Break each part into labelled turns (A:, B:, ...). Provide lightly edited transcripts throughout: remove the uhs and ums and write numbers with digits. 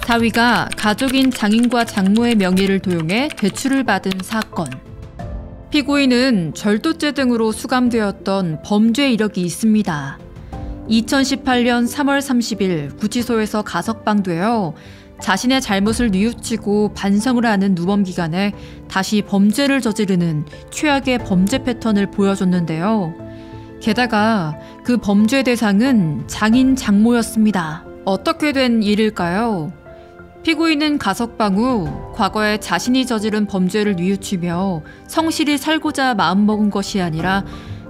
A: 사위가 가족인 장인과 장모의 명의를 도용해 대출을 받은 사건. 피고인은 절도죄 등으로 수감되었던 범죄 이력이 있습니다. 2018년 3월 30일 구치소에서 가석방되어 자신의 잘못을 뉘우치고 반성을 하는 누범 기간에 다시 범죄를 저지르는 최악의 범죄 패턴을 보여줬는데요. 게다가 그 범죄 대상은 장인 장모였습니다. 어떻게 된 일일까요? 피고인은 가석방 후 과거에 자신이 저지른 범죄를 뉘우치며 성실히 살고자 마음먹은 것이 아니라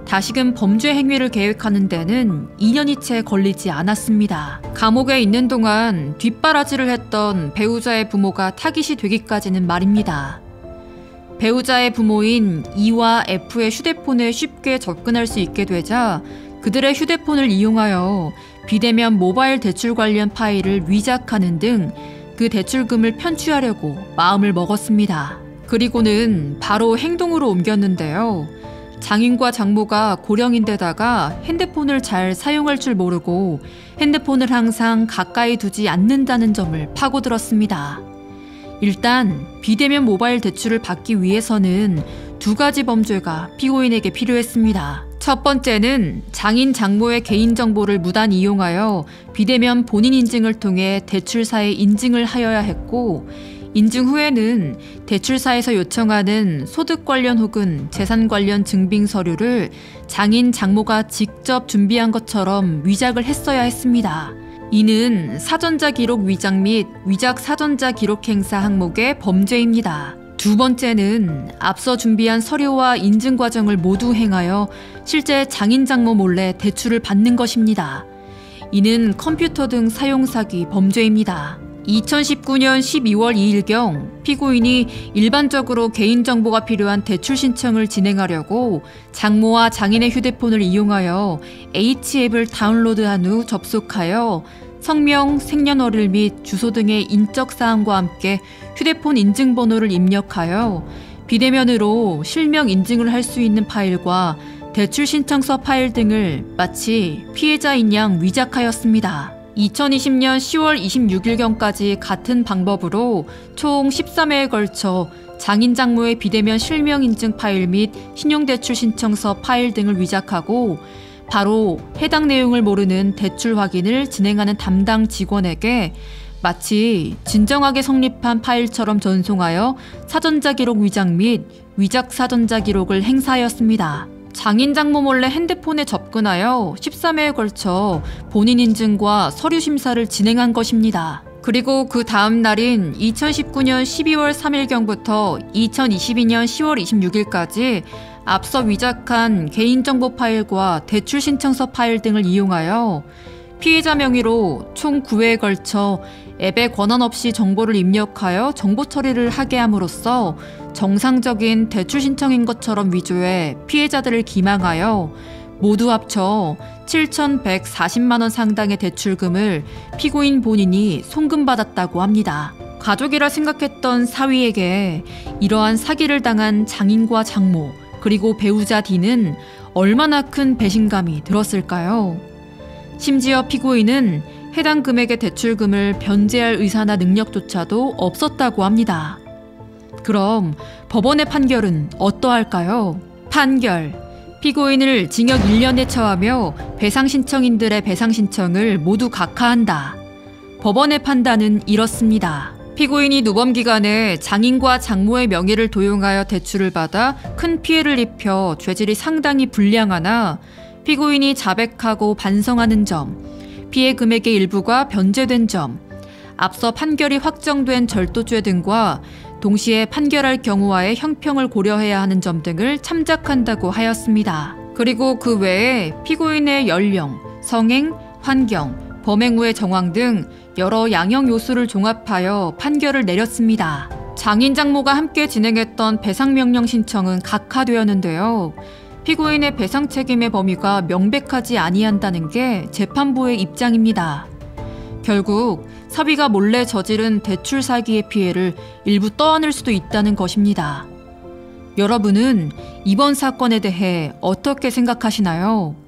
A: 다시금 범죄 행위를 계획하는 데는 2년이 채 걸리지 않았습니다. 감옥에 있는 동안 뒷바라지를 했던 배우자의 부모가 타깃이 되기까지는 말입니다. 배우자의 부모인 E와 F의 휴대폰에 쉽게 접근할 수 있게 되자 그들의 휴대폰을 이용하여 비대면 모바일 대출 관련 파일을 위작하는 등 그 대출금을 편취하려고 마음을 먹었습니다. 그리고는 바로 행동으로 옮겼는데요. 장인과 장모가 고령인데다가 핸드폰을 잘 사용할 줄 모르고 핸드폰을 항상 가까이 두지 않는다는 점을 파고들었습니다. 일단 비대면 모바일 대출을 받기 위해서는 두 가지 범죄가 피고인에게 필요했습니다. 첫 번째는 장인 장모의 개인정보를 무단 이용하여 비대면 본인 인증을 통해 대출사에 인증을 하여야 했고, 인증 후에는 대출사에서 요청하는 소득 관련 혹은 재산 관련 증빙 서류를 장인 장모가 직접 준비한 것처럼 위작을 했어야 했습니다. 이는 사전자 기록 위작 및 위작 사전자 기록 행사 항목의 범죄입니다. 두 번째는 앞서 준비한 서류와 인증 과정을 모두 행하여 실제 장인 장모 몰래 대출을 받는 것입니다. 이는 컴퓨터 등 사용 사기 범죄입니다. 2019년 12월 2일경 피고인이 일반적으로 개인정보가 필요한 대출 신청을 진행하려고 장모와 장인의 휴대폰을 이용하여 H앱을 다운로드한 후 접속하여 성명, 생년월일 및 주소 등의 인적사항과 함께 휴대폰 인증번호를 입력하여 비대면으로 실명 인증을 할 수 있는 파일과 대출 신청서 파일 등을 마치 피해자인 양 위작하였습니다. 2020년 10월 26일경까지 같은 방법으로 총 13회에 걸쳐 장인 장모의 비대면 실명 인증 파일 및 신용대출 신청서 파일 등을 위작하고 바로 해당 내용을 모르는 대출 확인을 진행하는 담당 직원에게 마치 진정하게 성립한 파일처럼 전송하여 사전자 기록 위작 및 위작 사전자 기록을 행사하였습니다. 장인 장모 몰래 핸드폰에 접근하여 13회에 걸쳐 본인 인증과 서류 심사를 진행한 것입니다. 그리고 그 다음 날인 2019년 12월 3일경부터 2022년 10월 26일까지 앞서 위작한 개인정보 파일과 대출 신청서 파일 등을 이용하여 피해자 명의로 총 9회에 걸쳐 앱에 권한 없이 정보를 입력하여 정보 처리를 하게 함으로써 정상적인 대출 신청인 것처럼 위조해 피해자들을 기망하여 모두 합쳐 7,140만 원 상당의 대출금을 피고인 본인이 송금받았다고 합니다. 가족이라 생각했던 사위에게 이러한 사기를 당한 장인과 장모 그리고 배우자 D는 얼마나 큰 배신감이 들었을까요? 심지어 피고인은 해당 금액의 대출금을 변제할 의사나 능력조차도 없었다고 합니다. 그럼 법원의 판결은 어떠할까요? 판결. 피고인을 징역 1년에 처하며 배상 신청인들의 배상 신청을 모두 각하한다. 법원의 판단은 이렇습니다. 피고인이 누범 기간에 장인과 장모의 명의를 도용하여 대출을 받아 큰 피해를 입혀 죄질이 상당히 불량하나 피고인이 자백하고 반성하는 점, 피해 금액의 일부가 변제된 점, 앞서 판결이 확정된 절도죄 등과 동시에 판결할 경우와의 형평을 고려해야 하는 점 등을 참작한다고 하였습니다. 그리고 그 외에 피고인의 연령, 성행, 환경, 범행 후의 정황 등 여러 양형 요소를 종합하여 판결을 내렸습니다. 장인 장모가 함께 진행했던 배상명령 신청은 각하되었는데요. 피고인의 배상 책임의 범위가 명백하지 아니한다는 게 재판부의 입장입니다. 결국 사위가 몰래 저지른 대출 사기의 피해를 일부 떠안을 수도 있다는 것입니다. 여러분은 이번 사건에 대해 어떻게 생각하시나요?